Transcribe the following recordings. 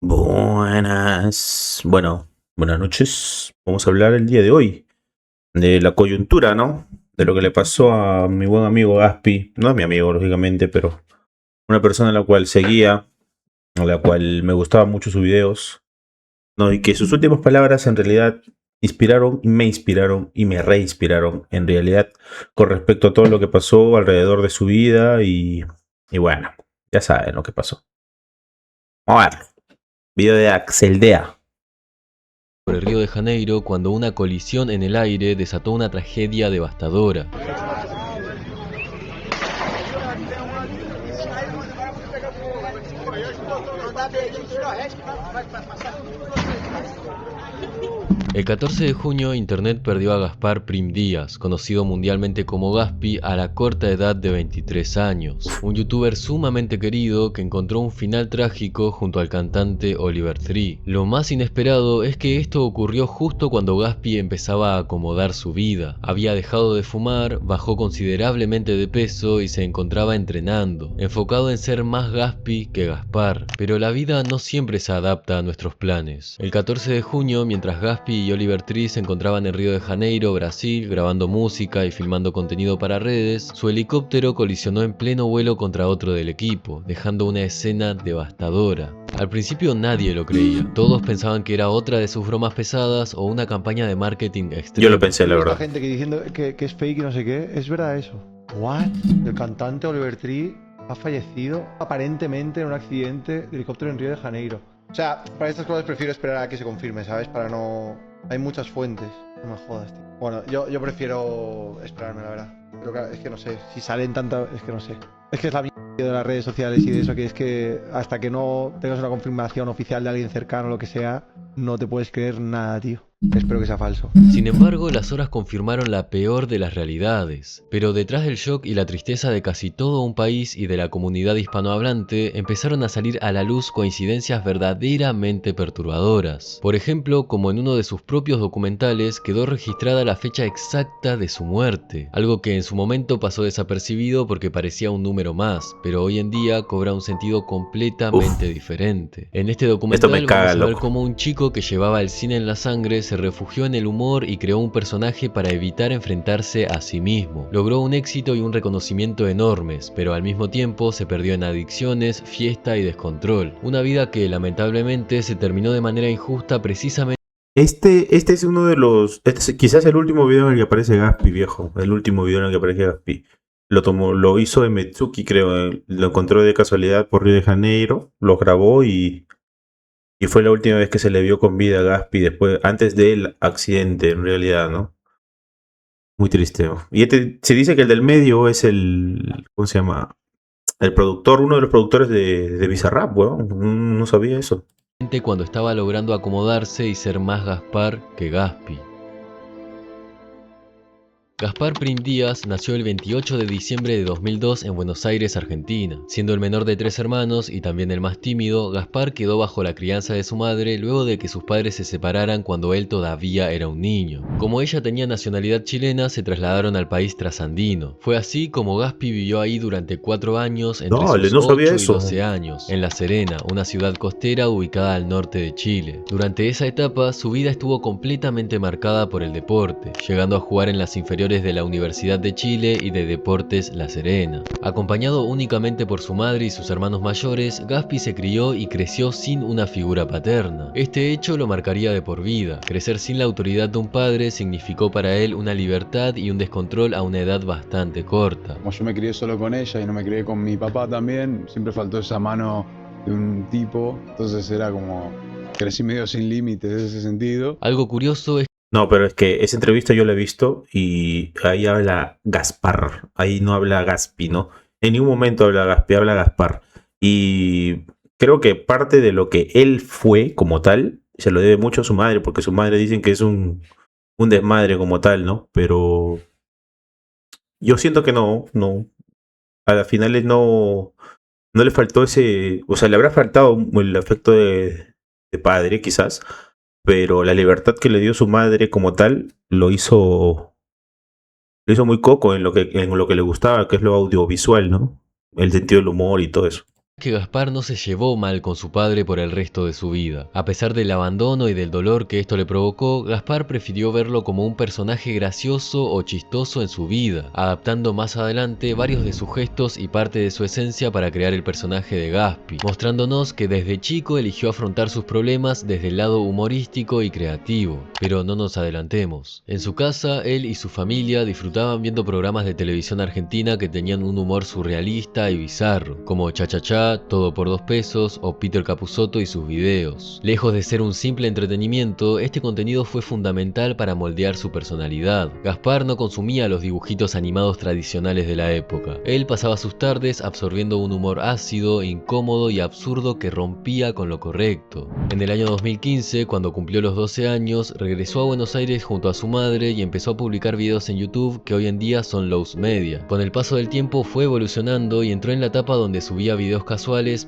Buenas. Bueno, buenas noches. Vamos a hablar el día de hoy de la coyuntura, ¿no? De lo que le pasó a mi buen amigo Gaspi. No es mi amigo, lógicamente, pero una persona a la cual seguía, a la cual me gustaban mucho sus videos, ¿no? Y que sus últimas palabras en realidad inspiraron y me reinspiraron en realidad con respecto a todo lo que pasó alrededor de su vida y bueno, ya saben lo que pasó. Vamos a ver. Video de Axeldea. Por el Río de Janeiro cuando una colisión en el aire desató una tragedia devastadora. El 14 de junio, Internet perdió a Gaspar Prim Díaz, conocido mundialmente como Gaspi, a la corta edad de 23 años. Un youtuber sumamente querido que encontró un final trágico junto al cantante Oliver Tree. Lo más inesperado es que esto ocurrió justo cuando Gaspi empezaba a acomodar su vida. Había dejado de fumar, bajó considerablemente de peso y se encontraba entrenando, enfocado en ser más Gaspi que Gaspar. Pero la vida no siempre se adapta a nuestros planes. El 14 de junio, mientras Gaspi y Oliver Tree se encontraban en Río de Janeiro, Brasil, grabando música y filmando contenido para redes, su helicóptero colisionó en pleno vuelo contra otro del equipo, dejando una escena devastadora. Al principio nadie lo creía, todos pensaban que era otra de sus bromas pesadas o una campaña de marketing Yo lo extrema. pensé, la Esta verdad. gente que diciendo que es fake y no sé qué, es verdad eso. ¿What? El cantante Oliver Tree ha fallecido aparentemente en un accidente de helicóptero en Río de Janeiro. O sea, para estas cosas prefiero esperar a que se confirme, ¿sabes? Para no... Hay muchas fuentes. No me jodas, tío. Bueno, yo prefiero esperarme, la verdad. Pero claro, es que no sé. Si salen tantas... Es que no sé. Es que es la mierda de las redes sociales y de eso, que es que hasta que no tengas una confirmación oficial de alguien cercano o lo que sea, no te puedes creer nada, tío. Espero que sea falso. Sin embargo, las horas confirmaron la peor de las realidades. Pero detrás del shock y la tristeza de casi todo un país y de la comunidad hispanohablante, empezaron a salir a la luz coincidencias verdaderamente perturbadoras. Por ejemplo, como en uno de sus propios documentales quedó registrada la fecha exacta de su muerte, algo que en su momento pasó desapercibido porque parecía un número más, pero hoy en día cobra un sentido completamente diferente. En este Esto me documental caga, vamos a ver loco. cómo un chico que llevaba el cine en la sangre se refugió en el humor y creó un personaje para evitar enfrentarse a sí mismo. Logró un éxito y un reconocimiento enormes, pero al mismo tiempo se perdió en adicciones, fiesta y descontrol. Una vida que lamentablemente se terminó de manera injusta precisamente. Este es uno de los. Este es quizás el último video en el que aparece Gaspi, viejo. El último video en el que aparece Gaspi. Lo hizo Emetsuki, creo. Lo encontró de casualidad por Río de Janeiro. Lo grabó y fue la última vez que se le vio con vida a Gaspi después, antes del accidente, en realidad, ¿no? Muy triste, ¿no? Y se dice que el del medio es el. ¿Cómo se llama? El productor, uno de los productores de Bizarrap, weón. No sabía eso. Cuando estaba logrando acomodarse y ser más Gaspar que Gaspi. Gaspar Prim Díaz nació el 28 de diciembre de 2002 en Buenos Aires, Argentina. Siendo el menor de 3 hermanos y también el más tímido, Gaspar quedó bajo la crianza de su madre luego de que sus padres se separaran cuando él todavía era un niño. Como ella tenía nacionalidad chilena, se trasladaron al país trasandino. Fue así como Gaspi vivió ahí durante 4 años entre Dale, sus no sabía 8 y eso. 12 años, en La Serena, una ciudad costera ubicada al norte de Chile. Durante esa etapa, su vida estuvo completamente marcada por el deporte, llegando a jugar en las inferiores de la Universidad de Chile y de Deportes La Serena. Acompañado únicamente por su madre y sus hermanos mayores, Gaspi se crió y creció sin una figura paterna. Este hecho lo marcaría de por vida. Crecer sin la autoridad de un padre significó para él una libertad y un descontrol a una edad bastante corta. Como yo me crié solo con ella y no me crié con mi papá también, siempre faltó esa mano de un tipo, entonces era como, crecí medio sin límites en ese sentido. Algo curioso es No, pero es que esa entrevista yo la he visto y ahí habla Gaspar. Ahí no habla Gaspi, ¿no? En ningún momento habla Gaspi, habla Gaspar. Y creo que parte de lo que él fue como tal se lo debe mucho a su madre, porque su madre dicen que es un desmadre como tal, ¿no? Pero yo siento que no. A las finales no le faltó ese. O sea, le habrá faltado el afecto de padre, quizás, pero la libertad que le dio su madre como tal lo hizo muy coco en lo que le gustaba, que es lo audiovisual, ¿no? El sentido del humor y todo eso. Que Gaspar no se llevó mal con su padre por el resto de su vida. A pesar del abandono y del dolor que esto le provocó, Gaspar prefirió verlo como un personaje gracioso o chistoso en su vida, adaptando más adelante varios de sus gestos y parte de su esencia para crear el personaje de Gaspi, mostrándonos que desde chico eligió afrontar sus problemas desde el lado humorístico y creativo. Pero no nos adelantemos. En su casa, él y su familia disfrutaban viendo programas de televisión argentina que tenían un humor surrealista y bizarro, como Cha Cha Cha, Todo por 2 pesos o Peter Capusotto y sus videos. Lejos de ser un simple entretenimiento, este contenido fue fundamental para moldear su personalidad. Gaspar no consumía los dibujitos animados tradicionales de la época. Él pasaba sus tardes absorbiendo un humor ácido, incómodo y absurdo que rompía con lo correcto. En el año 2015, cuando cumplió los 12 años, regresó a Buenos Aires junto a su madre y empezó a publicar videos en YouTube que hoy en día son Lowe's Media. Con el paso del tiempo fue evolucionando y entró en la etapa donde subía videos casuales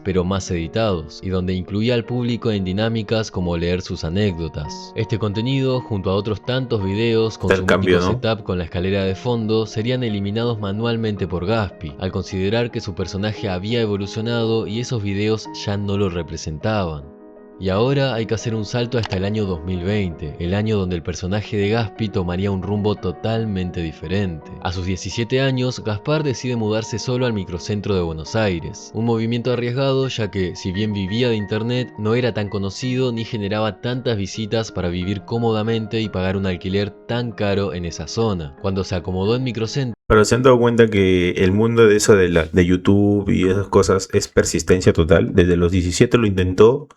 pero más editados, y donde incluía al público en dinámicas como leer sus anécdotas. Este contenido, junto a otros tantos videos con Está su el cambio, mítico ¿no? setup con la escalera de fondo, serían eliminados manualmente por Gaspi, al considerar que su personaje había evolucionado y esos videos ya no lo representaban. Y ahora hay que hacer un salto hasta el año 2020, el año donde el personaje de Gaspi tomaría un rumbo totalmente diferente. A sus 17 años, Gaspar decide mudarse solo al microcentro de Buenos Aires. Un movimiento arriesgado ya que, si bien vivía de internet, no era tan conocido ni generaba tantas visitas para vivir cómodamente y pagar un alquiler tan caro en esa zona. Cuando se acomodó en microcentro, Pero se han dado cuenta que el mundo de eso de YouTube y esas cosas es persistencia total. Desde los 17 lo intentó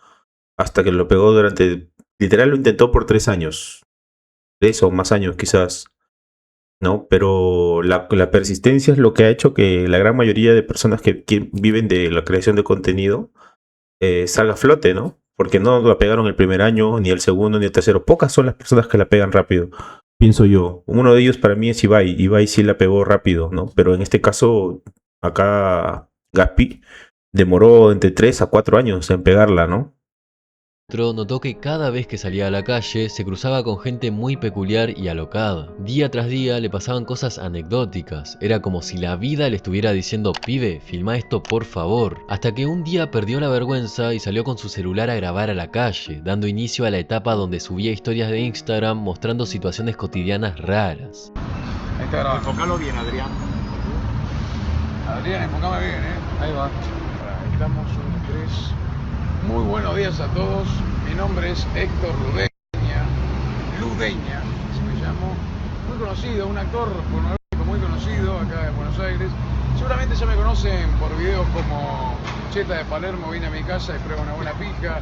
hasta que lo pegó literal lo intentó por 3 años. 3 o más años quizás, ¿no? Pero la persistencia es lo que ha hecho que la gran mayoría de personas que viven de la creación de contenido salga a flote, ¿no? Porque no la pegaron el primer año, ni el segundo, ni el tercero. Pocas son las personas que la pegan rápido, pienso yo. Uno de ellos para mí es Ibai. Ibai sí la pegó rápido, ¿no? Pero en este caso, acá Gaspi demoró entre 3 a 4 años en pegarla, ¿no? notó que cada vez que salía a la calle se cruzaba con gente muy peculiar y alocada. Día tras día le pasaban cosas anecdóticas, era como si la vida le estuviera diciendo: pibe, filma esto por favor. Hasta que un día perdió la vergüenza y salió con su celular a grabar a la calle, dando inicio a la etapa donde subía historias de Instagram mostrando situaciones cotidianas raras. Ahí está grabando. Enfócalo bien, Adrián. Adrián, enfocame bien, Ahí va. Ahí estamos, 1, 3. Muy buenos días a todos. Mi nombre es Héctor Ludeña, así me llamo. Muy conocido, un actor pornográfico muy conocido acá en Buenos Aires. Seguramente ya me conocen por videos como Cheta de Palermo viene a mi casa y prueba una buena pija,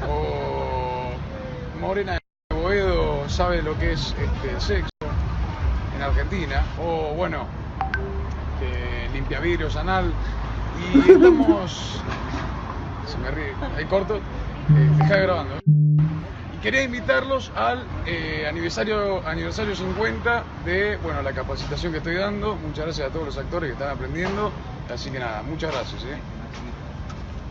o Morena de Boedo sabe lo que es sexo en Argentina, o bueno, limpia vidrios anal. Y estamos... Se me ríe, ahí corto, deja grabando. Y quería invitarlos al aniversario 50 de la capacitación que estoy dando. Muchas gracias a todos los actores que están aprendiendo. Así que nada, muchas gracias.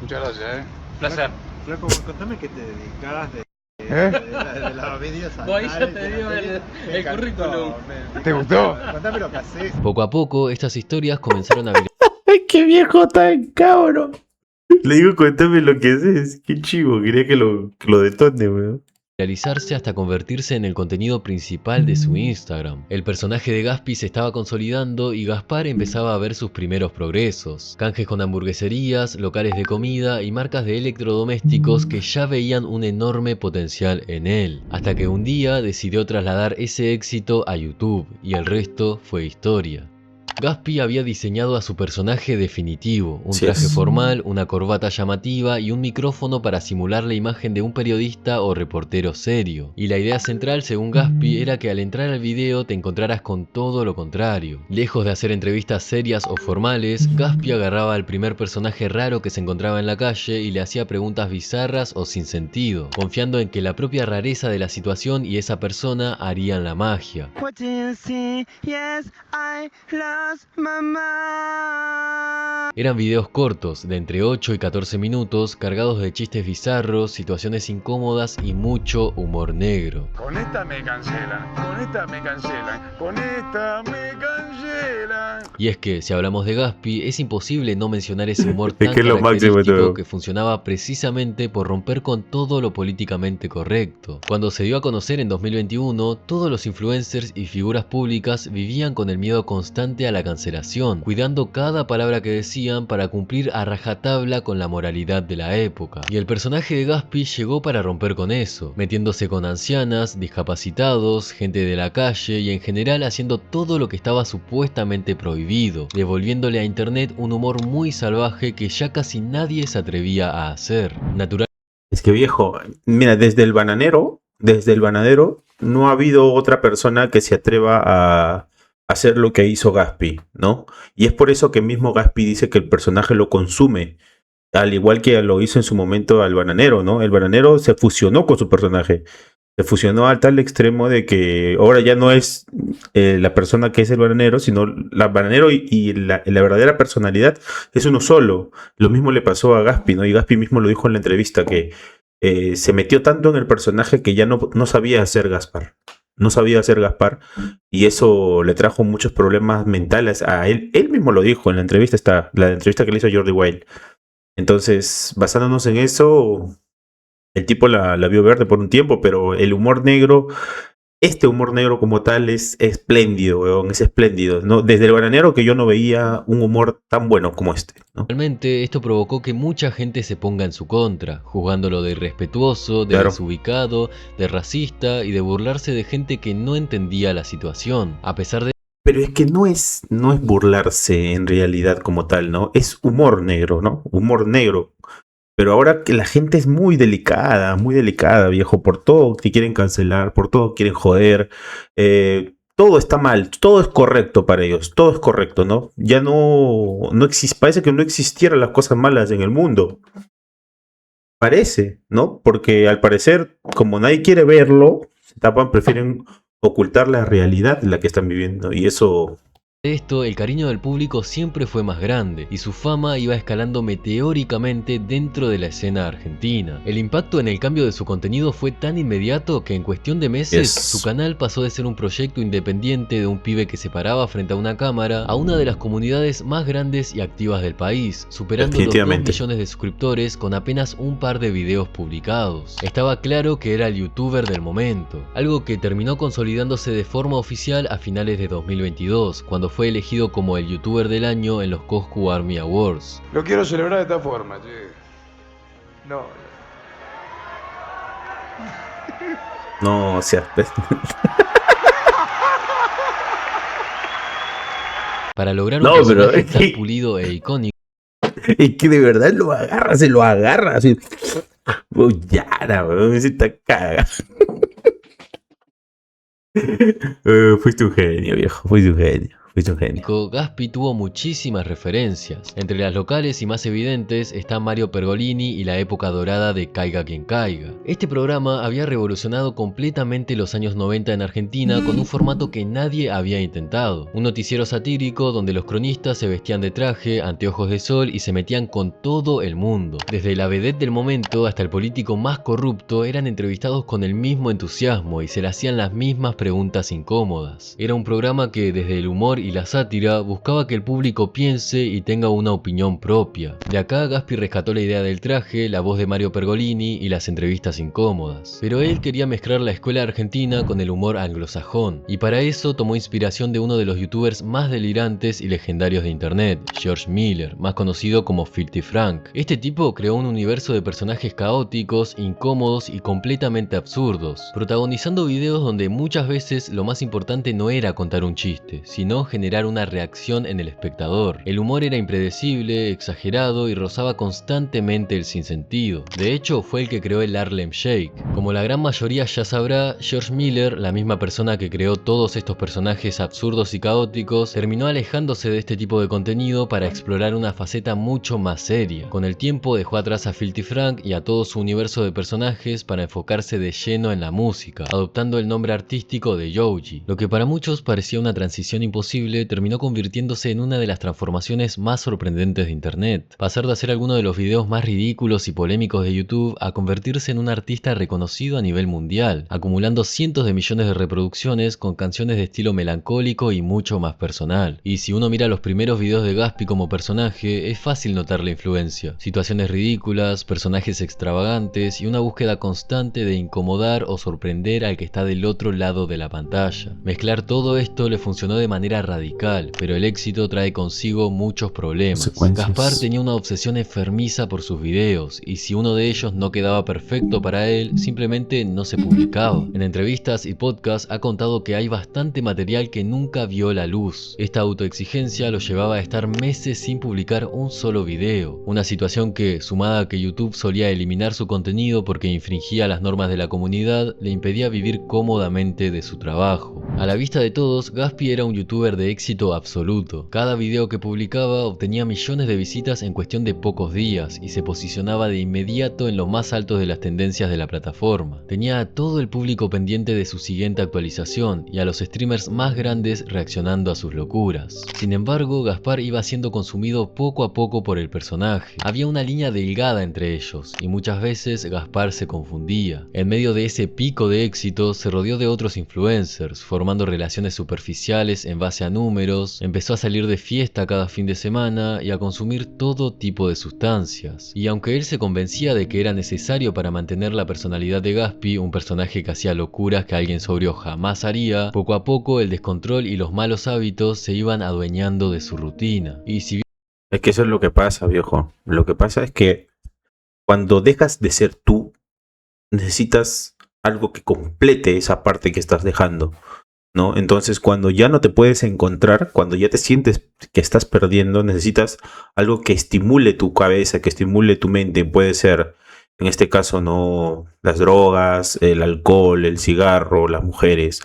Muchas gracias. Placer. Flaco, contame qué te dedicas de los vídeos. Ahí ya te digo el currículum. ¿Te gustó? Contame lo que haces. Poco a poco estas historias comenzaron a ¡Ay, qué viejo tan cabrón! Le digo, contame lo que haces. Qué chivo, quería que lo detone, weón. realizarse hasta convertirse en el contenido principal de su Instagram. El personaje de Gaspi se estaba consolidando y Gaspar empezaba a ver sus primeros progresos. Canjes con hamburgueserías, locales de comida y marcas de electrodomésticos que ya veían un enorme potencial en él. Hasta que un día decidió trasladar ese éxito a YouTube y el resto fue historia. Gaspi había diseñado a su personaje definitivo, un traje formal, una corbata llamativa y un micrófono para simular la imagen de un periodista o reportero serio. Y la idea central, según Gaspi, era que al entrar al video te encontraras con todo lo contrario. Lejos de hacer entrevistas serias o formales, Gaspi agarraba al primer personaje raro que se encontraba en la calle y le hacía preguntas bizarras o sin sentido, confiando en que la propia rareza de la situación y esa persona harían la magia. Eran videos cortos, de entre 8 y 14 minutos, cargados de chistes bizarros, situaciones incómodas y mucho humor negro. Con esta me cancelan, con esta me cancelan, con esta me cancelan. vuela. Y es que, si hablamos de Gaspi, es imposible no mencionar ese humor Es tan que es lo máximo de todo. característico que funcionaba precisamente por romper con todo lo políticamente correcto. Cuando se dio a conocer en 2021, todos los influencers y figuras públicas vivían con el miedo constante a la cancelación, cuidando cada palabra que decían para cumplir a rajatabla con la moralidad de la época. Y el personaje de Gaspi llegó para romper con eso, metiéndose con ancianas, discapacitados, gente de la calle y en general haciendo todo lo que estaba supuestamente prohibido, devolviéndole a internet un humor muy salvaje que ya casi nadie se atrevía a hacer. Es que viejo, mira, desde el bananero, no ha habido otra persona que se atreva a hacer lo que hizo Gaspi, ¿no? Y es por eso que mismo Gaspi dice que el personaje lo consume, al igual que lo hizo en su momento al bananero, ¿no? El bananero se fusionó con su personaje. Se fusionó al tal extremo de que ahora ya no es la persona que es el bananero, sino la bananero y la verdadera personalidad es uno solo. Lo mismo le pasó a Gaspi, ¿no? Y Gaspi mismo lo dijo en la entrevista, que se metió tanto en el personaje que ya no sabía hacer Gaspar. No sabía hacer Gaspar y eso le trajo muchos problemas mentales a él. Él mismo lo dijo en la entrevista, la entrevista que le hizo a Jordi Wild. Entonces, basándonos en eso, el tipo la vio verde por un tiempo, pero el humor negro, este humor negro como tal es espléndido, weón, es espléndido, ¿no? Desde el bananero que yo no veía un humor tan bueno como este, ¿no? Realmente esto provocó que mucha gente se ponga en su contra, juzgándolo de irrespetuoso, de Claro. desubicado, de racista y de burlarse de gente que no entendía la situación. A pesar de Pero es que no es burlarse en realidad como tal, ¿no? Es humor negro, ¿no? Humor negro. Pero ahora que la gente es muy delicada, viejo. Por todo te quieren cancelar, por todo quieren joder. Todo está mal, todo es correcto para ellos, todo es correcto, ¿no? Ya no existe, parece que no existieran las cosas malas en el mundo. Parece, ¿no? Porque al parecer, como nadie quiere verlo, se tapan, prefieren ocultar la realidad en la que están viviendo. Y eso... esto, el cariño del público siempre fue más grande y su fama iba escalando meteóricamente dentro de la escena argentina. El impacto en el cambio de su contenido fue tan inmediato que en cuestión de meses su canal pasó de ser un proyecto independiente de un pibe que se paraba frente a una cámara a una de las comunidades más grandes y activas del país, superando los 2 millones de suscriptores con apenas un par de videos publicados. Estaba claro que era el youtuber del momento, algo que terminó consolidándose de forma oficial a finales de 2022, cuando fue elegido como el youtuber del año en los Coscu Army Awards. Lo quiero celebrar de esta forma, che. No. No, o sea... Para lograr un No, pero personaje es tan que- pulido e icónico, Es que de verdad se lo agarra, así. Yara, weón, se está cagando. Fuiste un genio, viejo, fuiste un genio. Gaspi tuvo muchísimas referencias. Entre las locales y más evidentes está Mario Pergolini y la época dorada de Caiga quien caiga. Este programa había revolucionado completamente los años 90 en Argentina con un formato que nadie había intentado. Un noticiero satírico donde los cronistas se vestían de traje, anteojos de sol y se metían con todo el mundo. Desde la vedette del momento hasta el político más corrupto eran entrevistados con el mismo entusiasmo y se le hacían las mismas preguntas incómodas. Era un programa que desde el humor y la sátira buscaba que el público piense y tenga una opinión propia. De acá Gaspi rescató la idea del traje, la voz de Mario Pergolini y las entrevistas incómodas. Pero él quería mezclar la escuela argentina con el humor anglosajón, y para eso tomó inspiración de uno de los youtubers más delirantes y legendarios de internet, George Miller, más conocido como Filthy Frank. Este tipo creó un universo de personajes caóticos, incómodos y completamente absurdos, protagonizando videos donde muchas veces lo más importante no era contar un chiste, sino generar una reacción en el espectador. El humor era impredecible, exagerado y rozaba constantemente el sinsentido. De hecho, fue el que creó el Harlem Shake. Como la gran mayoría ya sabrá, George Miller, la misma persona que creó todos estos personajes absurdos y caóticos, terminó alejándose de este tipo de contenido para explorar una faceta mucho más seria. Con el tiempo dejó atrás a Filthy Frank y a todo su universo de personajes para enfocarse de lleno en la música, adoptando el nombre artístico de Yoji, lo que para muchos parecía una transición imposible posible, terminó convirtiéndose en una de las transformaciones más sorprendentes de internet. Pasar de hacer alguno de los videos más ridículos y polémicos de YouTube a convertirse en un artista reconocido a nivel mundial, acumulando cientos de millones de reproducciones con canciones de estilo melancólico y mucho más personal. Y si uno mira los primeros videos de Gaspi como personaje, es fácil notar la influencia. Situaciones ridículas, personajes extravagantes y una búsqueda constante de incomodar o sorprender al que está del otro lado de la pantalla. Mezclar todo esto le funcionó de manera radical, pero el éxito trae consigo muchos problemas. Consecuencias. Gaspar tenía una obsesión enfermiza por sus videos, y si uno de ellos no quedaba perfecto para él, simplemente no se publicaba. En entrevistas y podcasts ha contado que hay bastante material que nunca vio la luz. Esta autoexigencia lo llevaba a estar meses sin publicar un solo video, una situación que, sumada a que YouTube solía eliminar su contenido porque infringía las normas de la comunidad, le impedía vivir cómodamente de su trabajo. A la vista de todos, Gaspi era un youtuber de éxito absoluto. Cada video que publicaba obtenía millones de visitas en cuestión de pocos días y se posicionaba de inmediato en lo más altos de las tendencias de la plataforma. Tenía a todo el público pendiente de su siguiente actualización y a los streamers más grandes reaccionando a sus locuras. Sin embargo, Gaspar iba siendo consumido poco a poco por el personaje. Había una línea delgada entre ellos y muchas veces Gaspar se confundía. En medio de ese pico de éxito se rodeó de otros influencers, formando relaciones superficiales en base a números, empezó a salir de fiesta cada fin de semana y a consumir todo tipo de sustancias. Y aunque él se convencía de que era necesario para mantener la personalidad de Gaspi, un personaje que hacía locuras que alguien sobrio jamás haría, poco a poco el descontrol y los malos hábitos se iban adueñando de su rutina. Y si Es que eso es lo que pasa, viejo. Lo que pasa es que cuando dejas de ser tú, necesitas algo que complete esa parte que estás dejando, ¿no? Entonces, cuando ya no te puedes encontrar, cuando ya te sientes que estás perdiendo, necesitas algo que estimule tu cabeza, que estimule tu mente. Puede ser, en este caso, no las drogas, el alcohol, el cigarro, las mujeres,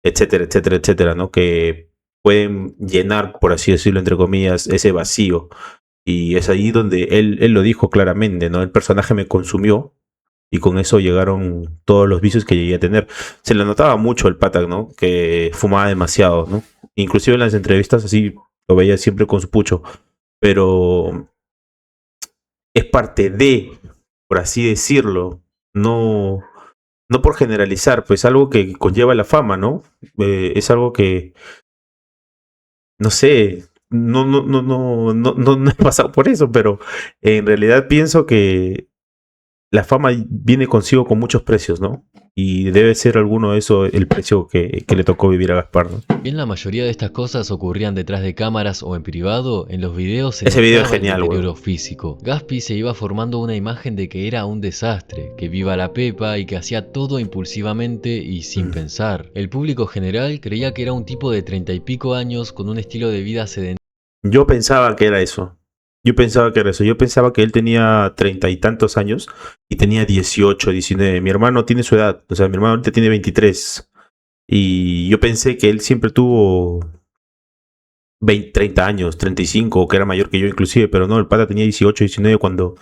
etcétera, etcétera, etcétera, ¿no? Que pueden llenar, por así decirlo, entre comillas, ese vacío. Y es ahí donde él lo dijo claramente, ¿no? El personaje me consumió y con eso llegaron todos los vicios que llegué a tener. Se le notaba mucho el pata, ¿no? Que fumaba demasiado, ¿no? Inclusive en las entrevistas así lo veía siempre con su pucho. Pero es parte de, por así decirlo, no por generalizar, pues algo que conlleva la fama, ¿no? Es algo que, no sé, no he pasado por eso, pero en realidad pienso que la fama viene consigo con muchos precios, ¿no? Y debe ser alguno de esos el precio que le tocó vivir a Gaspar, ¿no? bien la mayoría de estas cosas ocurrían detrás de cámaras o en privado, en los videos se Ese video es notaba el genial, deterioro weón. físico. Gaspi se iba formando una imagen de que era un desastre, que viva la pepa y que hacía todo impulsivamente y sin pensar. El público general creía que era un tipo de 30 y pico años con un estilo de vida sedentario. Yo pensaba que era eso. Yo pensaba que él tenía 30 y tantos años y tenía 18, 19. Mi hermano tiene su edad. O sea, mi hermano ahorita tiene 23. Y yo pensé que él siempre tuvo 20, 30 años, 35, o que era mayor que yo inclusive. Pero no, el pata tenía 18, 19 cuando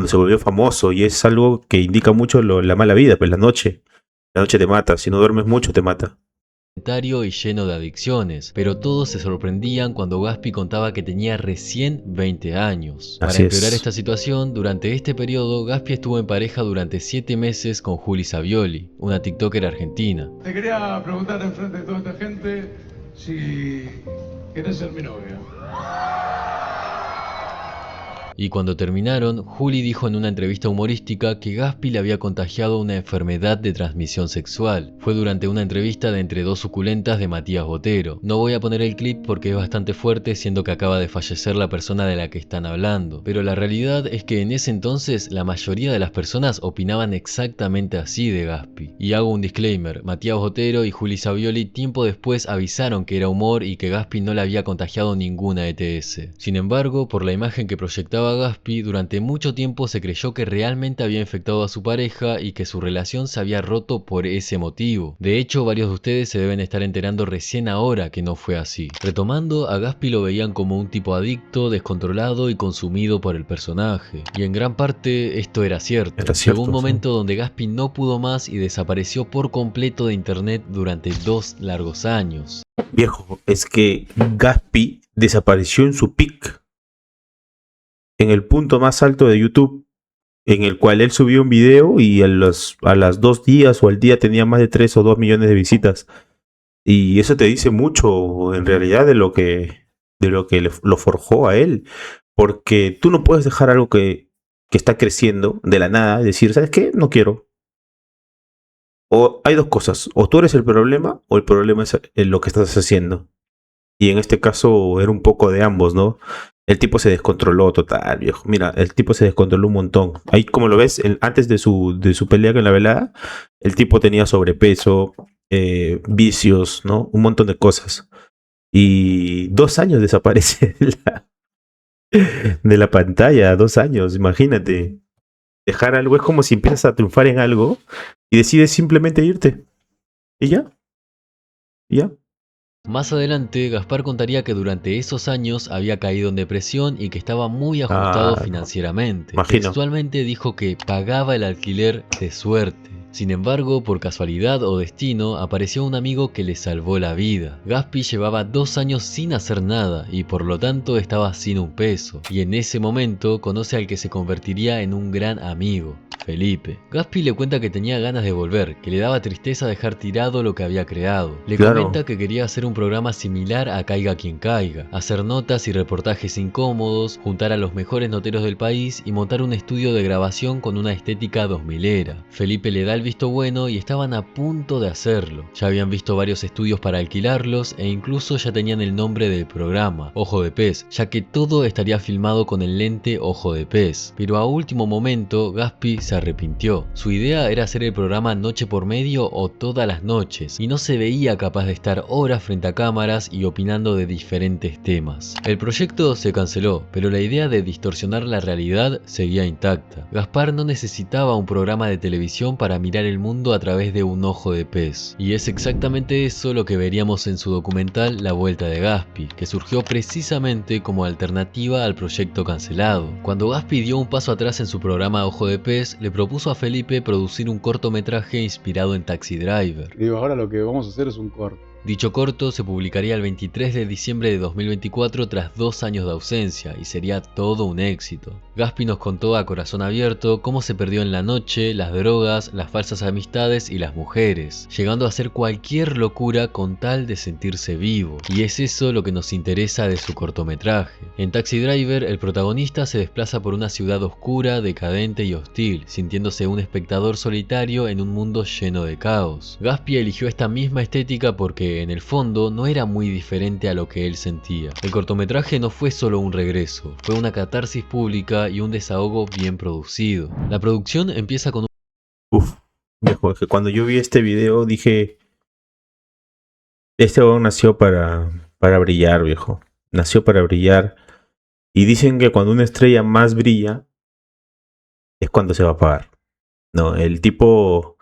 se volvió famoso. Y es algo que indica mucho la mala vida, pues la noche. La noche te mata. Si no duermes mucho, te mata. Y lleno de adicciones, pero todos se sorprendían cuando Gaspi contaba que tenía recién 20 años. Para Así empeorar es. esta situación, durante este periodo, Gaspi estuvo en pareja durante 7 meses con Juli Savioli, una tiktoker argentina. Te quería preguntar enfrente de toda esta gente si querés ser mi novia. Y cuando terminaron, Juli dijo en una entrevista humorística que Gaspi le había contagiado una enfermedad de transmisión sexual. Fue durante una entrevista de Entre dos suculentas de Matías Botero. No voy a poner el clip porque es bastante fuerte, siendo que acaba de fallecer la persona de la que están hablando. Pero la realidad es que en ese entonces la mayoría de las personas opinaban exactamente así de Gaspi. Y hago un disclaimer, Matías Botero y Juli Savioli tiempo después avisaron que era humor y que Gaspi no le había contagiado ninguna ETS. Sin embargo, por la imagen que proyectaba a Gaspi, durante mucho tiempo se creyó que realmente había infectado a su pareja y que su relación se había roto por ese motivo. De hecho, varios de ustedes se deben estar enterando recién ahora que no fue así. Retomando, a Gaspi lo veían como un tipo adicto, descontrolado y consumido por el personaje. Y en gran parte esto era cierto. Llegó un momento donde Gaspi no pudo más y desapareció por completo de internet durante 2 largos años. Viejo, es que Gaspi desapareció en su peak, en el punto más alto de YouTube, en el cual él subió un video y a las 2 días o al día tenía más de 3 o 2 millones de visitas. Y eso te dice mucho en realidad de lo que lo forjó a él. Porque tú no puedes dejar algo que está creciendo de la nada y decir, ¿sabes qué? No quiero. O hay dos cosas, o tú eres el problema o el problema es lo que estás haciendo. Y en este caso era un poco de ambos, ¿no? El tipo se descontroló total, viejo. Mira, el tipo se descontroló un montón. Ahí como lo ves, antes de su pelea con la velada, el tipo tenía sobrepeso, vicios, ¿no? Un montón de cosas. Y 2 años desaparece de la pantalla, 2 años, imagínate. Dejar algo es como si empiezas a triunfar en algo y decides simplemente irte. Y ya. Y ya. Más adelante, Gaspar contaría que durante esos años había caído en depresión y que estaba muy ajustado financieramente. Imagino. Textualmente dijo que pagaba el alquiler de suerte. Sin embargo, por casualidad o destino, apareció un amigo que le salvó la vida. Gaspi llevaba 2 años sin hacer nada y por lo tanto estaba sin un peso. Y en ese momento conoce al que se convertiría en un gran amigo, Felipe. Gaspi le cuenta que tenía ganas de volver, que le daba tristeza dejar tirado lo que había creado. Le comenta que quería hacer un programa similar a Caiga Quien Caiga, hacer notas y reportajes incómodos, juntar a los mejores noteros del país y montar un estudio de grabación con una estética 2000era. Felipe le da el visto bueno y estaban a punto de hacerlo. Ya habían visto varios estudios para alquilarlos e incluso ya tenían el nombre del programa, Ojo de Pez, ya que todo estaría filmado con el lente Ojo de Pez. Pero a último momento, Gaspi se arrepintió. Su idea era hacer el programa noche por medio o todas las noches, y no se veía capaz de estar horas frente a cámaras y opinando de diferentes temas. El proyecto se canceló, pero la idea de distorsionar la realidad seguía intacta. Gaspar no necesitaba un programa de televisión para mirar el mundo a través de un ojo de pez. Y es exactamente eso lo que veríamos en su documental La Vuelta de Gaspi, que surgió precisamente como alternativa al proyecto cancelado. Cuando Gaspi dio un paso atrás en su programa Ojo de Pez, le propuso a Felipe producir un cortometraje inspirado en Taxi Driver. Digo, ahora lo que vamos a hacer es un corto. Dicho corto se publicaría el 23 de diciembre de 2024 tras 2 años de ausencia y sería todo un éxito. Gaspi nos contó a corazón abierto cómo se perdió en la noche, las drogas, las falsas amistades y las mujeres, llegando a hacer cualquier locura con tal de sentirse vivo. Y es eso lo que nos interesa de su cortometraje. En Taxi Driver, el protagonista se desplaza por una ciudad oscura, decadente y hostil, sintiéndose un espectador solitario en un mundo lleno de caos. Gaspi eligió esta misma estética porque en el fondo no era muy diferente a lo que él sentía. El cortometraje no fue solo un regreso, fue una catarsis pública y un desahogo bien producido. La producción empieza con viejo, es que cuando yo vi este video dije, este huevón nació para brillar, viejo. Nació para brillar. Y dicen que cuando una estrella más brilla, es cuando se va a apagar. No, el tipo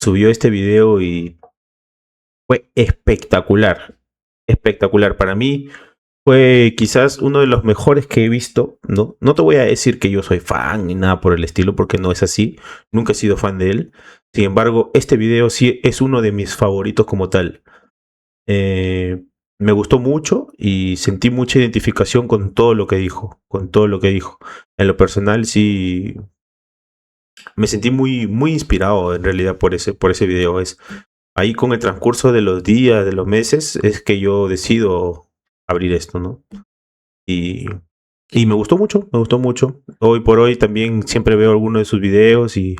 subió este video y fue espectacular. Espectacular. Para mí fue quizás uno de los mejores que he visto, ¿no? No te voy a decir que yo soy fan ni nada por el estilo, porque no es así. Nunca he sido fan de él. Sin embargo, este video sí es uno de mis favoritos como tal. Me gustó mucho y sentí mucha identificación con todo lo que dijo. Con todo lo que dijo. En lo personal sí me sentí muy, muy inspirado en realidad por ese video. Ahí con el transcurso de los días, de los meses, es que yo decido abrir esto, ¿no? Y me gustó mucho, me gustó mucho. Hoy por hoy también siempre veo alguno de sus videos y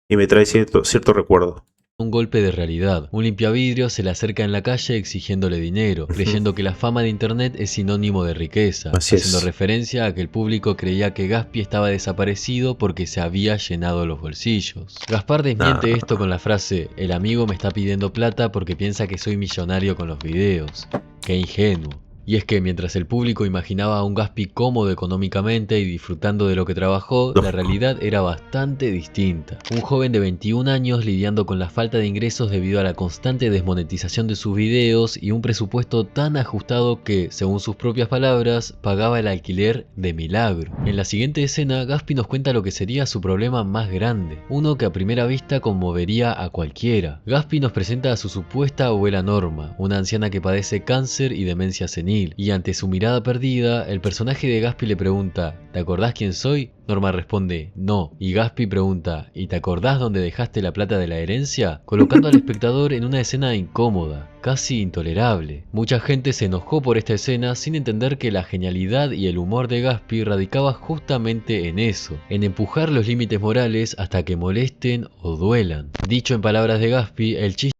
me trae cierto recuerdo. Un golpe de realidad. Un limpiavidrios se le acerca en la calle exigiéndole dinero, creyendo que la fama de internet es sinónimo de riqueza, haciendo referencia a que el público creía que Gaspi estaba desaparecido porque se había llenado los bolsillos. Gaspar desmiente esto con la frase: el amigo me está pidiendo plata porque piensa que soy millonario con los videos. Qué ingenuo. Y es que mientras el público imaginaba a un Gaspi cómodo económicamente y disfrutando de lo que trabajó, la realidad era bastante distinta. Un joven de 21 años lidiando con la falta de ingresos debido a la constante desmonetización de sus videos y un presupuesto tan ajustado que, según sus propias palabras, pagaba el alquiler de milagro. En la siguiente escena, Gaspi nos cuenta lo que sería su problema más grande, uno que a primera vista conmovería a cualquiera. Gaspi nos presenta a su supuesta abuela Norma, una anciana que padece cáncer y demencia senil, y ante su mirada perdida, el personaje de Gaspi le pregunta: ¿te acordás quién soy? Norma responde: no, y Gaspi pregunta: ¿y te acordás dónde dejaste la plata de la herencia? Colocando al espectador en una escena incómoda, casi intolerable. Mucha gente se enojó por esta escena sin entender que la genialidad y el humor de Gaspi radicaba justamente en eso, en empujar los límites morales hasta que molesten o duelan. Dicho en palabras de Gaspi, el chiste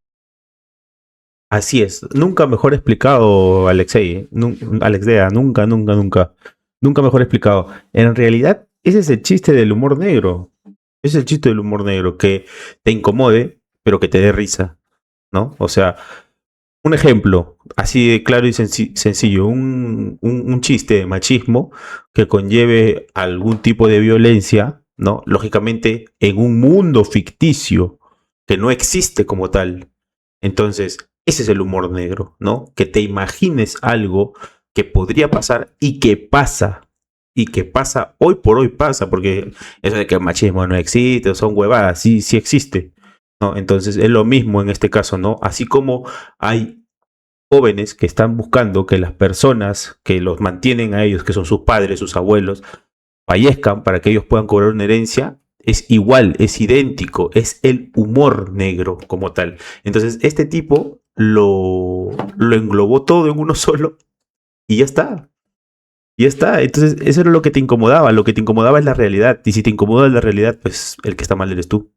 Así es, nunca mejor explicado, Alexei, Alexdea, nunca mejor explicado. En realidad, ese es el chiste del humor negro. Es el chiste del humor negro, que te incomode, pero que te dé risa, ¿no? O sea, un ejemplo, así de claro y sencillo, un chiste de machismo que conlleve algún tipo de violencia, ¿no? Lógicamente, en un mundo ficticio que no existe como tal. Entonces, ese es el humor negro, ¿no? Que te imagines algo que podría pasar y que pasa. Y que pasa, hoy por hoy pasa, porque eso de que el machismo no existe, son huevadas, sí existe, ¿no? Entonces es lo mismo en este caso, ¿no? Así como hay jóvenes que están buscando que las personas que los mantienen a ellos, que son sus padres, sus abuelos, fallezcan para que ellos puedan cobrar una herencia, es igual, es idéntico, es el humor negro como tal. Entonces este tipo lo englobó todo en uno solo y ya está. Y ya está. Entonces eso era lo que te incomodaba. Lo que te incomodaba es la realidad. Y si te incomoda la realidad, pues el que está mal eres tú.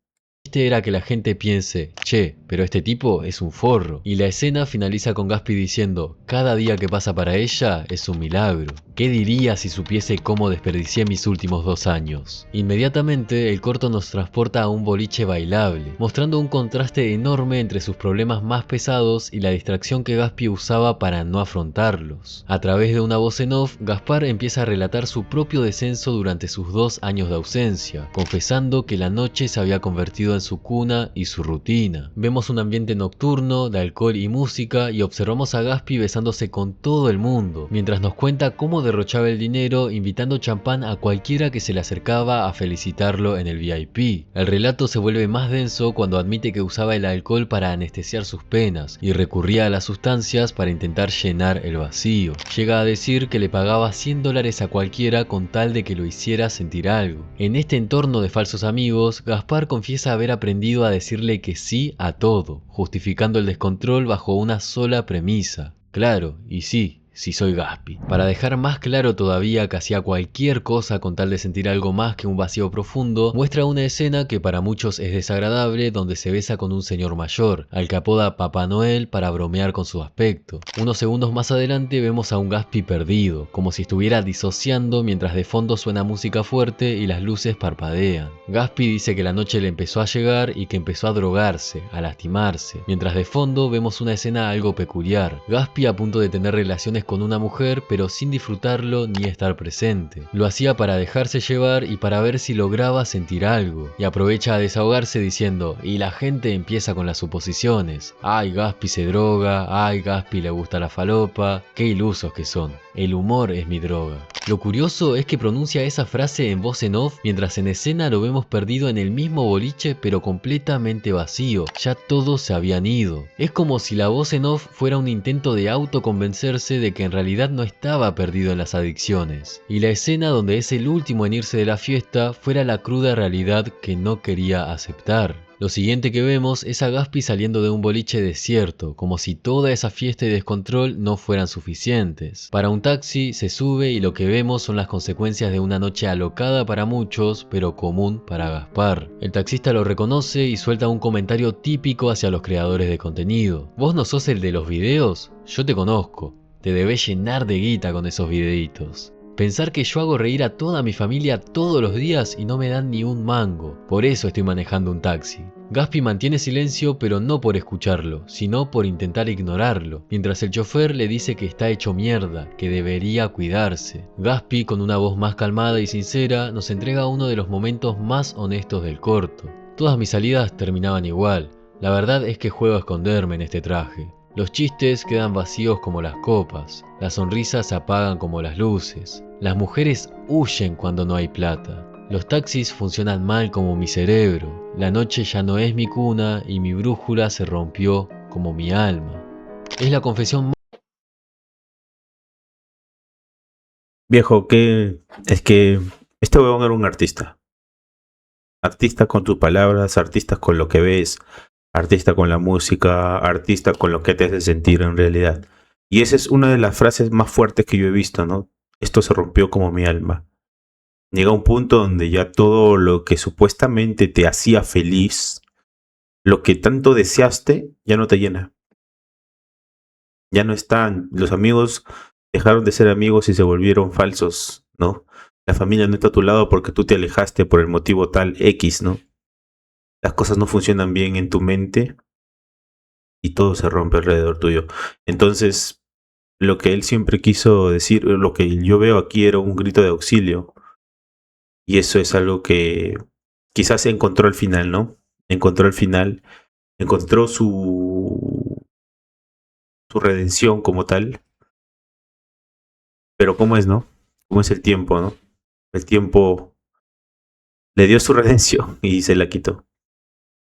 era que la gente piense: che, pero este tipo es un forro. Y la escena finaliza con Gaspi diciendo: cada día que pasa para ella es un milagro. ¿Qué diría si supiese cómo desperdicié mis últimos 2 años? Inmediatamente el corto nos transporta a un boliche bailable, mostrando un contraste enorme entre sus problemas más pesados y la distracción que Gaspi usaba para no afrontarlos. A través de una voz en off, Gaspar empieza a relatar su propio descenso durante sus 2 años de ausencia, confesando que la noche se había convertido en su cuna y su rutina. Vemos un ambiente nocturno, de alcohol y música, y observamos a Gaspi besándose con todo el mundo, mientras nos cuenta cómo derrochaba el dinero invitando champán a cualquiera que se le acercaba a felicitarlo en el VIP. El relato se vuelve más denso cuando admite que usaba el alcohol para anestesiar sus penas y recurría a las sustancias para intentar llenar el vacío. Llega a decir que le pagaba $100 a cualquiera con tal de que lo hiciera sentir algo. En este entorno de falsos amigos, Gaspar confiesa haber aprendido a decirle que sí a todo, justificando el descontrol bajo una sola premisa: claro, y sí soy Gaspi. Para dejar más claro todavía que hacía cualquier cosa con tal de sentir algo más que un vacío profundo, muestra una escena que para muchos es desagradable, donde se besa con un señor mayor, al que apoda Papá Noel para bromear con su aspecto. Unos segundos más adelante vemos a un Gaspi perdido, como si estuviera disociando mientras de fondo suena música fuerte y las luces parpadean. Gaspi dice que la noche le empezó a llegar y que empezó a drogarse, a lastimarse, mientras de fondo vemos una escena algo peculiar: Gaspi a punto de tener relaciones con una mujer, pero sin disfrutarlo ni estar presente. Lo hacía para dejarse llevar y para ver si lograba sentir algo, y aprovecha a desahogarse diciendo: y la gente empieza con las suposiciones: ay, Gaspi se droga, ay, Gaspi le gusta la falopa. Qué ilusos que son. El humor es mi droga. Lo curioso es que pronuncia esa frase en voz en off, mientras en escena lo vemos perdido en el mismo boliche, pero completamente vacío. Ya todos se habían ido. Es como si la voz en off fuera un intento de autoconvencerse de que en realidad no estaba perdido en las adicciones, y la escena donde es el último en irse de la fiesta fuera la cruda realidad que no quería aceptar. Lo siguiente que vemos es a Gaspi saliendo de un boliche desierto, como si toda esa fiesta y descontrol no fueran suficientes. Para un taxi, se sube y lo que vemos son las consecuencias de una noche alocada para muchos, pero común para Gaspar. El taxista lo reconoce y suelta un comentario típico hacia los creadores de contenido: ¿vos no sos el de los videos? Yo te conozco. Te debes llenar de guita con esos videitos. Pensar que yo hago reír a toda mi familia todos los días y no me dan ni un mango. Por eso estoy manejando un taxi. Gaspi mantiene silencio, pero no por escucharlo, sino por intentar ignorarlo, mientras el chofer le dice que está hecho mierda, que debería cuidarse. Gaspi, con una voz más calmada y sincera, nos entrega uno de los momentos más honestos del corto. Todas mis salidas terminaban igual. La verdad es que juego a esconderme en este traje. Los chistes quedan vacíos como las copas, las sonrisas se apagan como las luces, las mujeres huyen cuando no hay plata. Los taxis funcionan mal como mi cerebro, la noche ya no es mi cuna y mi brújula se rompió como mi alma. Es la confesión. Viejo, es que este huevón era un artista. Artista con tus palabras, artista con lo que ves, artista con la música, artista con lo que te hace sentir en realidad. Y esa es una de las frases más fuertes que yo he visto, ¿no? Esto se rompió como mi alma. Llega un punto donde ya todo lo que supuestamente te hacía feliz, lo que tanto deseaste, ya no te llena. Ya no están. Los amigos dejaron de ser amigos y se volvieron falsos, ¿no? La familia no está a tu lado porque tú te alejaste por el motivo tal X, ¿no? Las cosas no funcionan bien en tu mente y todo se rompe alrededor tuyo. Entonces, lo que él siempre quiso decir, lo que yo veo aquí era un grito de auxilio. Y eso es algo que quizás se encontró al final, ¿no? Encontró al final, encontró su redención como tal. Pero ¿cómo es, no? ¿Cómo es el tiempo, no? El tiempo le dio su redención y se la quitó.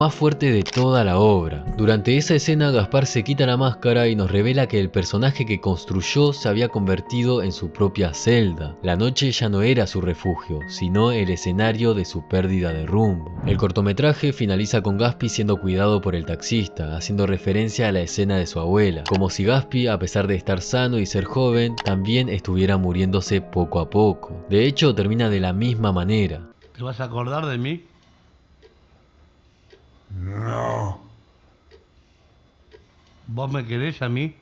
Más fuerte de toda la obra. Durante esa escena, Gaspar se quita la máscara y nos revela que el personaje que construyó se había convertido en su propia celda. La noche ya no era su refugio, sino el escenario de su pérdida de rumbo. El cortometraje finaliza con Gaspi siendo cuidado por el taxista, haciendo referencia a la escena de su abuela, como si Gaspi, a pesar de estar sano y ser joven, también estuviera muriéndose poco a poco. De hecho, termina de la misma manera. ¿Te vas a acordar de mí? No. ¿Vos me querés a mí?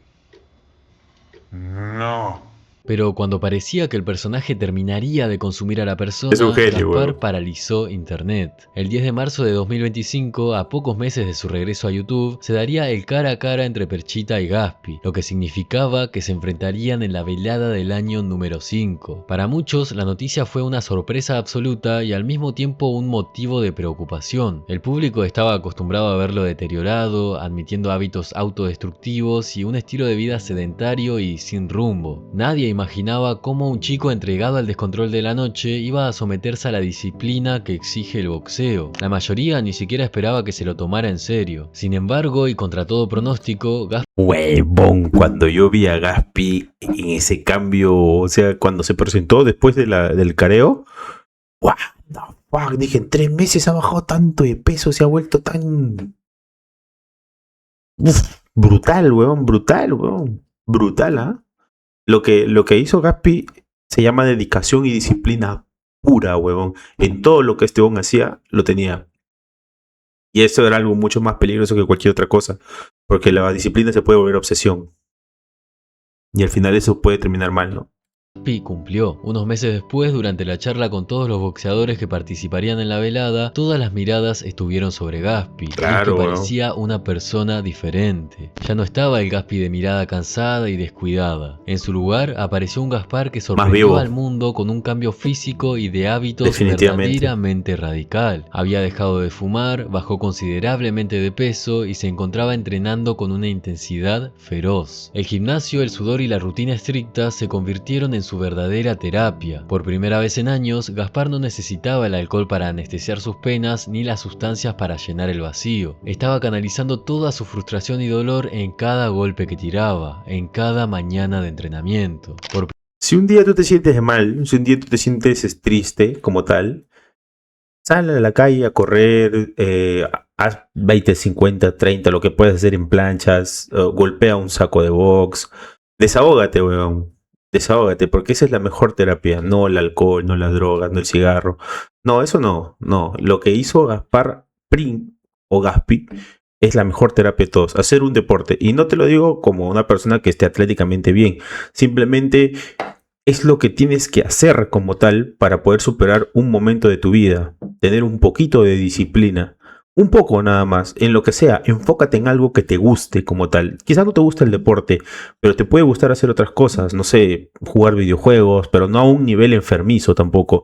No. Pero cuando parecía que el personaje terminaría de consumir a la persona, Es un genio, Gaspar huevón. paralizó internet. El 10 de marzo de 2025, a pocos meses de su regreso a YouTube, se daría el cara a cara entre Perchita y Gaspi, lo que significaba que se enfrentarían en la velada del año número 5. Para muchos, la noticia fue una sorpresa absoluta y al mismo tiempo un motivo de preocupación. El público estaba acostumbrado a verlo deteriorado, admitiendo hábitos autodestructivos y un estilo de vida sedentario y sin rumbo. Nadie imaginaba cómo un chico entregado al descontrol de la noche iba a someterse a la disciplina que exige el boxeo. La mayoría ni siquiera esperaba que se lo tomara en serio. Sin embargo, y contra todo pronóstico, Huevón, cuando yo vi a Gaspi en ese cambio, o sea, cuando se presentó después del careo, what the fuck, dije, en 3 meses ha bajado tanto de peso, se ha vuelto tan... Uf, brutal, huevón, brutal, ¿ah? Lo que hizo Gaspi se llama dedicación y disciplina pura, huevón. En todo lo que este huevón hacía, lo tenía. Y eso era algo mucho más peligroso que cualquier otra cosa. Porque la disciplina se puede volver obsesión. Y al final eso puede terminar mal, ¿no? Gaspi cumplió. Unos meses después, durante la charla con todos los boxeadores que participarían en la velada, todas las miradas estuvieron sobre Gaspi. Claro, y es que parecía una persona diferente. Ya no estaba el Gaspi de mirada cansada y descuidada. En su lugar apareció un Gaspar que sorprendió al mundo con un cambio físico y de hábitos verdaderamente radical. Había dejado de fumar, bajó considerablemente de peso y se encontraba entrenando con una intensidad feroz. El gimnasio, el sudor y la rutina estricta se convirtieron en su verdadera terapia. Por primera vez en años, Gaspar no necesitaba el alcohol para anestesiar sus penas ni las sustancias para llenar el vacío. Estaba canalizando toda su frustración y dolor en cada golpe que tiraba, en cada mañana de entrenamiento. Si un día tú te sientes mal, si un día tú te sientes triste como tal, sal a la calle a correr, haz 20, 50, 30, lo que puedes hacer en planchas, golpea un saco de box, desahógate, weón. Desahógate, porque esa es la mejor terapia, no el alcohol, no la droga, no el cigarro. No, eso no. Lo que hizo Gaspar Prim o Gaspi es la mejor terapia de todos, hacer un deporte. Y no te lo digo como una persona que esté atléticamente bien, simplemente es lo que tienes que hacer como tal para poder superar un momento de tu vida. Tener un poquito de disciplina. Un poco nada más, en lo que sea, enfócate en algo que te guste como tal. Quizás no te gusta el deporte, pero te puede gustar hacer otras cosas, no sé, jugar videojuegos, pero no a un nivel enfermizo tampoco.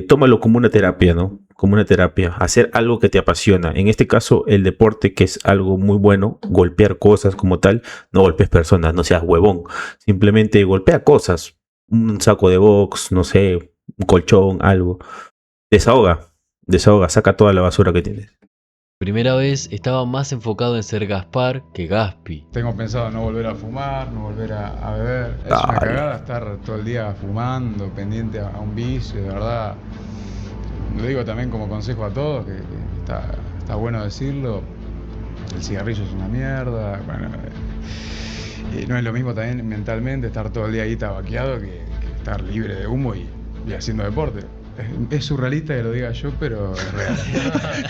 Tómalo como una terapia, ¿no? Como una terapia, hacer algo que te apasiona. En este caso, el deporte, que es algo muy bueno, golpear cosas como tal, no golpees personas, no seas huevón. Simplemente golpea cosas, un saco de box, no sé, un colchón, algo. Desahoga, saca toda la basura que tienes. Primera vez estaba más enfocado en ser Gaspar que Gaspi. Tengo pensado no volver a fumar, no volver a beber. Es una cagada estar todo el día fumando, pendiente a un vicio, de verdad. Lo digo también como consejo a todos, que está bueno decirlo. El cigarrillo es una mierda. Bueno, y no es lo mismo también mentalmente estar todo el día ahí tabaqueado que estar libre de humo y haciendo deporte. Es surrealista que lo diga yo, pero es real.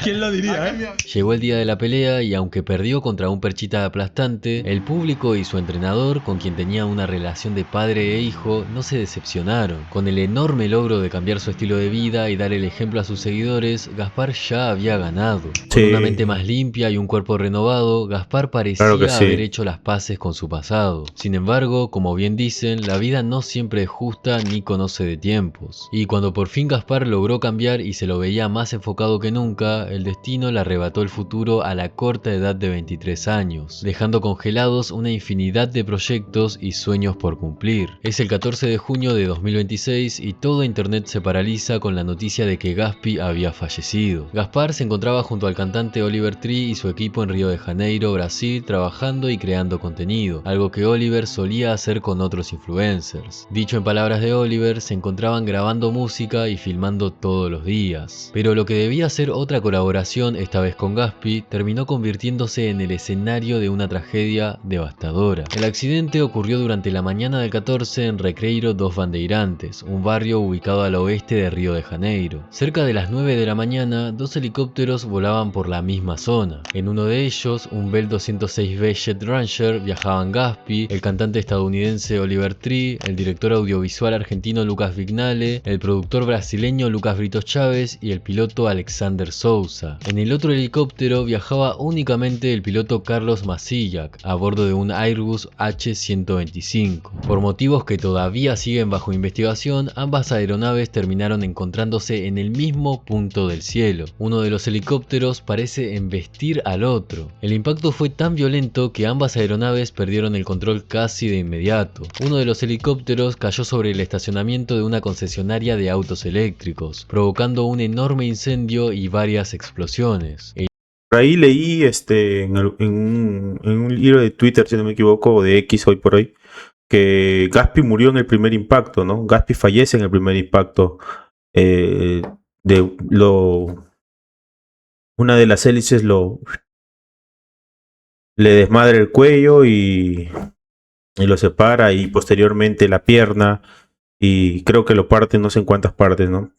¿Quién lo diría, Llegó el día de la pelea y aunque perdió contra un perchita aplastante, el público y su entrenador, con quien tenía una relación de padre e hijo, no se decepcionaron. Con el enorme logro de cambiar su estilo de vida y dar el ejemplo a sus seguidores, Gaspar ya había ganado. Con una mente más limpia y un cuerpo renovado, Gaspar parecía Claro que sí. haber hecho las paces con su pasado. Sin embargo, como bien dicen, la vida no siempre es justa ni conoce de tiempos. Y cuando por fin Gaspar logró cambiar y se lo veía más enfocado que nunca, el destino le arrebató el futuro a la corta edad de 23 años, dejando congelados una infinidad de proyectos y sueños por cumplir. Es el 14 de junio de 2026 y todo internet se paraliza con la noticia de que Gaspi había fallecido. Gaspar se encontraba junto al cantante Oliver Tree y su equipo en Río de Janeiro, Brasil, trabajando y creando contenido, algo que Oliver solía hacer con otros influencers. Dicho en palabras de Oliver, se encontraban grabando música y filmando todos los días. Pero lo que debía ser otra colaboración, esta vez con Gaspi, terminó convirtiéndose en el escenario de una tragedia devastadora. El accidente ocurrió durante la mañana del 14 en Recreiro dos Bandeirantes, un barrio ubicado al oeste de Río de Janeiro. Cerca de las 9 de la mañana, dos helicópteros volaban por la misma zona. En uno de ellos, un Bell 206B Jet Ranger, viajaban Gaspi, el cantante estadounidense Oliver Tree, el director audiovisual argentino Lucas Vignale, el productor brasileño Lucas Brito Chávez y el piloto Alexander Sousa. En el otro helicóptero viajaba únicamente el piloto Carlos Macillac, a bordo de un Airbus H-125. Por motivos que todavía siguen bajo investigación, ambas aeronaves terminaron encontrándose en el mismo punto del cielo. Uno de los helicópteros parece embestir al otro. El impacto fue tan violento que ambas aeronaves perdieron el control casi de inmediato. Uno de los helicópteros cayó sobre el estacionamiento de una concesionaria de autos eléctricos, provocando un enorme incendio y varias explosiones. Por ahí leí en un libro de Twitter, si no me equivoco, o de X hoy por hoy, que Gaspi murió en el primer impacto, ¿no? Gaspi fallece en el primer impacto. Una de las hélices le desmadra el cuello y lo separa, y posteriormente la pierna, y creo que lo parte no sé en cuántas partes, ¿no?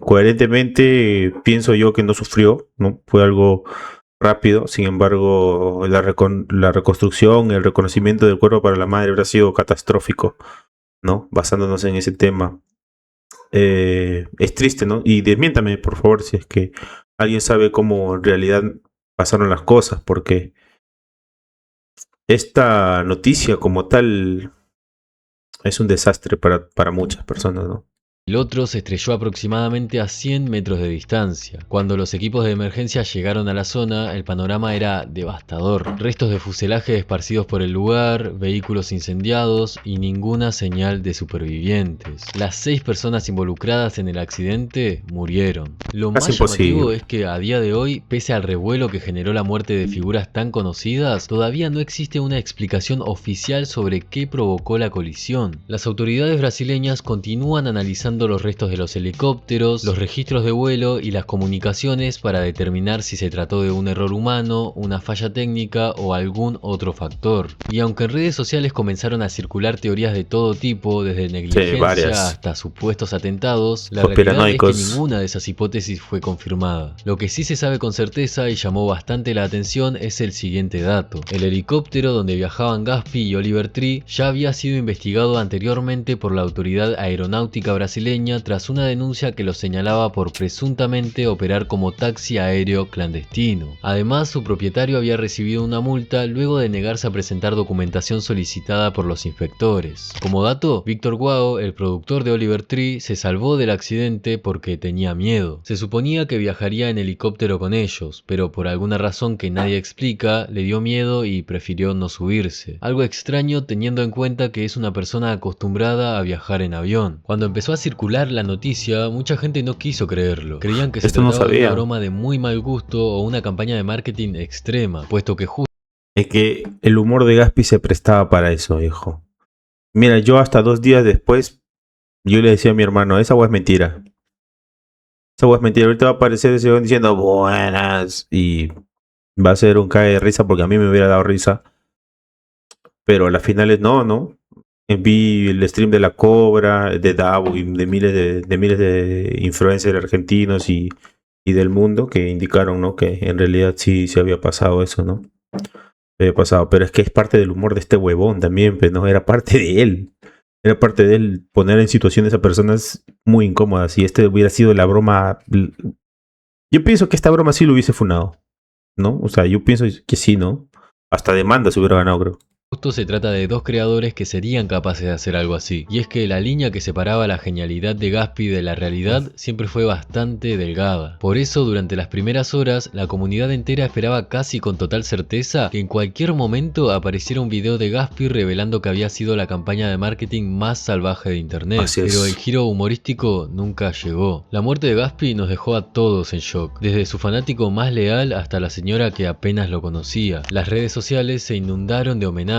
Coherentemente pienso yo que no sufrió, ¿no? Fue algo rápido. Sin embargo, la reconstrucción, el reconocimiento del cuerpo para la madre habrá sido catastrófico, ¿no? Basándonos en ese tema. Es triste, ¿no? Y desmiéntame, por favor, si es que alguien sabe cómo en realidad pasaron las cosas, porque esta noticia como tal es un desastre para muchas personas, ¿no? El otro se estrelló aproximadamente a 100 metros de distancia. Cuando los equipos de emergencia llegaron a la zona, el panorama era devastador. Restos de fuselaje esparcidos por el lugar, vehículos incendiados y ninguna señal de supervivientes. Las 6 personas involucradas en el accidente murieron. Lo más llamativo es que a día de hoy, pese al revuelo que generó la muerte de figuras tan conocidas, todavía no existe una explicación oficial sobre qué provocó la colisión. Las autoridades brasileñas continúan analizando analizando los restos de los helicópteros, los registros de vuelo y las comunicaciones para determinar si se trató de un error humano, una falla técnica o algún otro factor. Y aunque en redes sociales comenzaron a circular teorías de todo tipo, desde negligencia hasta supuestos atentados, la realidad es que ninguna de esas hipótesis fue confirmada. Lo que sí se sabe con certeza y llamó bastante la atención es el siguiente dato. El helicóptero donde viajaban Gaspi y Oliver Tree ya había sido investigado anteriormente por la autoridad aeronáutica brasileña tras una denuncia que los señalaba por presuntamente operar como taxi aéreo clandestino. Además, su propietario había recibido una multa luego de negarse a presentar documentación solicitada por los inspectores. Como dato, Víctor Guao, el productor de Oliver Tree, se salvó del accidente porque tenía miedo. Se suponía que viajaría en helicóptero con ellos, pero por alguna razón que nadie explica, le dio miedo y prefirió no subirse. Algo extraño teniendo en cuenta que es una persona acostumbrada a viajar en avión. Cuando empezó a circular la noticia, mucha gente no quiso creerlo. Creían que se trataba de una broma de muy mal gusto o una campaña de marketing extrema, puesto que justo... Es que el humor de Gaspi se prestaba para eso, hijo. Mira, yo hasta 2 días después, yo le decía a mi hermano, esa hueá es mentira. Esa hueá es mentira. Ahorita va a aparecer ese weón diciendo buenas y va a ser un cague de risa porque a mí me hubiera dado risa. Pero a las finales no. Vi el stream de La Cobra, de Davo y de miles de influencers argentinos y del mundo que indicaron, ¿no? Que en realidad sí había pasado eso, ¿no? Había pasado, pero es que es parte del humor de este huevón también, pero no era parte de él. Era parte de él poner en situaciones a personas muy incómodas. Y este hubiera sido la broma. Yo pienso que esta broma sí lo hubiese funado, ¿no? O sea, yo pienso que sí, ¿no? Hasta demanda se hubiera ganado, creo. Justo se trata de dos creadores que serían capaces de hacer algo así, y es que la línea que separaba la genialidad de Gaspi de la realidad siempre fue bastante delgada. Por eso, durante las primeras horas, la comunidad entera esperaba casi con total certeza que en cualquier momento apareciera un video de Gaspi revelando que había sido la campaña de marketing más salvaje de internet. Pero el giro humorístico nunca llegó. La muerte de Gaspi nos dejó a todos en shock, desde su fanático más leal hasta la señora que apenas lo conocía. Las redes sociales se inundaron de homenajes.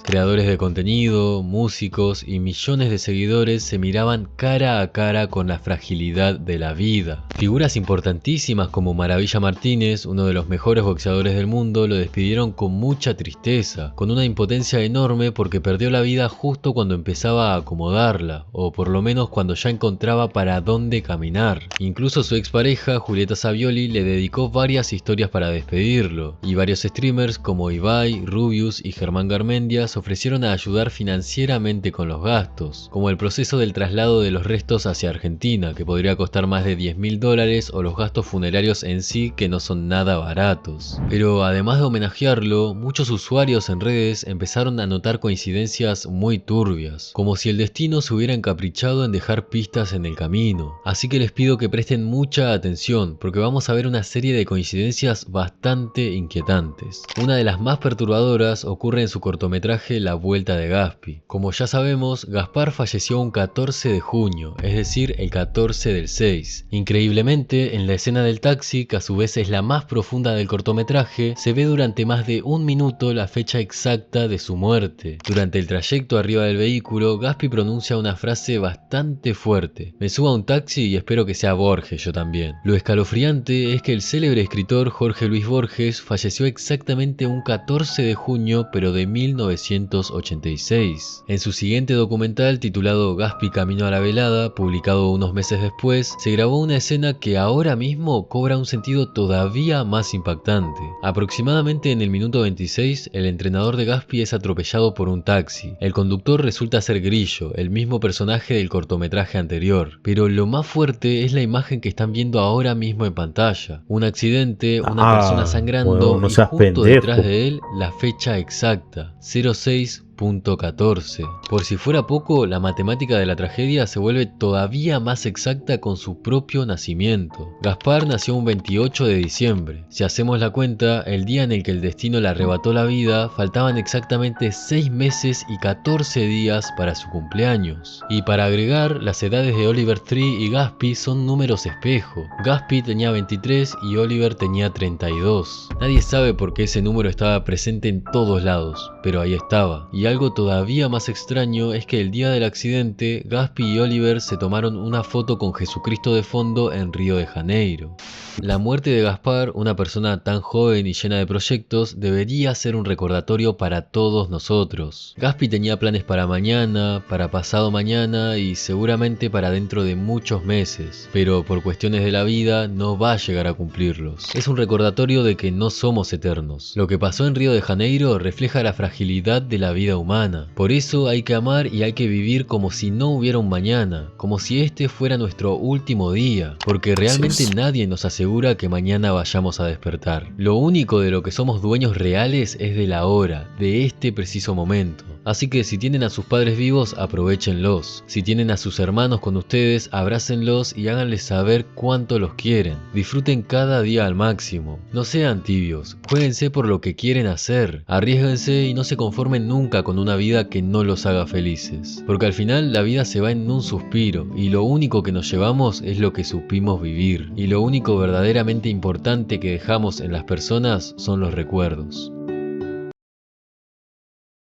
Creadores de contenido, músicos y millones de seguidores se miraban cara a cara con la fragilidad de la vida. Figuras importantísimas como Maravilla Martínez, uno de los mejores boxeadores del mundo, lo despidieron con mucha tristeza, con una impotencia enorme porque perdió la vida justo cuando empezaba a acomodarla, o por lo menos cuando ya encontraba para dónde caminar. Incluso su expareja, Julieta Savioli, le dedicó varias historias para despedirlo, y varios streamers como Ibai, Rubius y Germán Garmendia se ofrecieron a ayudar financieramente con los gastos, como el proceso del traslado de los restos hacia Argentina, que podría costar más de $10.000, o los gastos funerarios en sí, que no son nada baratos. Pero además de homenajearlo, muchos usuarios en redes empezaron a notar coincidencias muy turbias, como si el destino se hubiera encaprichado en dejar pistas en el camino. Así que les pido que presten mucha atención, porque vamos a ver una serie de coincidencias bastante inquietantes. Una de las más perturbadoras ocurre en su cortometraje La Vuelta de Gaspi. Como ya sabemos, Gaspar falleció un 14 de junio, es decir, el 14 del 6. Increíblemente, en la escena del taxi, que a su vez es la más profunda del cortometraje, se ve durante más de 1 minuto la fecha exacta de su muerte. Durante el trayecto arriba del vehículo, Gaspi pronuncia una frase bastante fuerte: me subo a un taxi y espero que sea Borges yo también. Lo escalofriante es que el célebre escritor Jorge Luis Borges falleció exactamente un 14 de junio, pero de 1986. En su siguiente documental, titulado Gaspi Camino a la Velada, publicado unos meses después, se grabó una escena que ahora mismo cobra un sentido todavía más impactante. Aproximadamente en el minuto 26, el entrenador de Gaspi es atropellado por un taxi. El conductor resulta ser Grillo, el mismo personaje del cortometraje anterior. Pero lo más fuerte es la imagen que están viendo ahora mismo en pantalla. Un accidente, una persona sangrando, bueno, no y seas justo pendejo. detrás de él la fecha exacta, 06.14. Por si fuera poco, la matemática de la tragedia se vuelve todavía más exacta con su propio nacimiento. Gaspar nació un 28 de diciembre. Si hacemos la cuenta, el día en el que el destino le arrebató la vida, faltaban exactamente 6 meses y 14 días para su cumpleaños. Y para agregar, las edades de Oliver Tree y Gaspi son números espejo. Gaspi tenía 23 y Oliver tenía 32. Nadie sabe por qué ese número estaba presente en todos lados, pero ahí estaba. Y algo todavía más extraño es que el día del accidente, Gaspi y Oliver se tomaron una foto con Jesucristo de fondo en Río de Janeiro. La muerte de Gaspar, una persona tan joven y llena de proyectos, debería ser un recordatorio para todos nosotros. Gaspi tenía planes para mañana, para pasado mañana y seguramente para dentro de muchos meses, pero por cuestiones de la vida no va a llegar a cumplirlos. Es un recordatorio de que no somos eternos. Lo que pasó en Río de Janeiro refleja la fragilidad de la vida humana. Por eso hay que amar y hay que vivir como si no hubiera un mañana, como si este fuera nuestro último día, porque realmente nadie nos asegura que mañana vayamos a despertar. Lo único de lo que somos dueños reales es de la hora, de este preciso momento. Así que si tienen a sus padres vivos, aprovéchenlos. Si tienen a sus hermanos con ustedes, abrácenlos y háganles saber cuánto los quieren. Disfruten cada día al máximo. No sean tibios, juéguense por lo que quieren hacer. Arriésguense y no se conformen nunca con una vida que no los haga felices. Porque al final la vida se va en un suspiro y lo único que nos llevamos es lo que supimos vivir. Y lo único verdaderamente importante que dejamos en las personas son los recuerdos.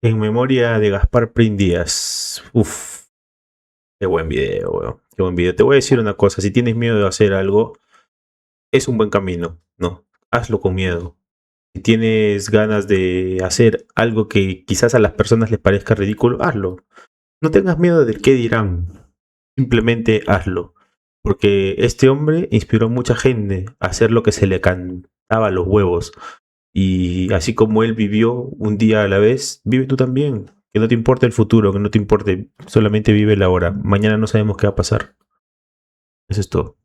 En memoria de Gaspar Prim Díaz. Uf, qué buen video, weón. Qué buen video. Te voy a decir una cosa, si tienes miedo de hacer algo, es un buen camino, ¿no? Hazlo con miedo. Si tienes ganas de hacer algo que quizás a las personas les parezca ridículo, hazlo. No tengas miedo del qué dirán. Simplemente hazlo. Porque este hombre inspiró a mucha gente a hacer lo que se le cantaba a los huevos. Y así como él vivió un día a la vez, vive tú también. Que no te importe el futuro, que no te importe, solamente vive la hora. Mañana no sabemos qué va a pasar. Eso es todo.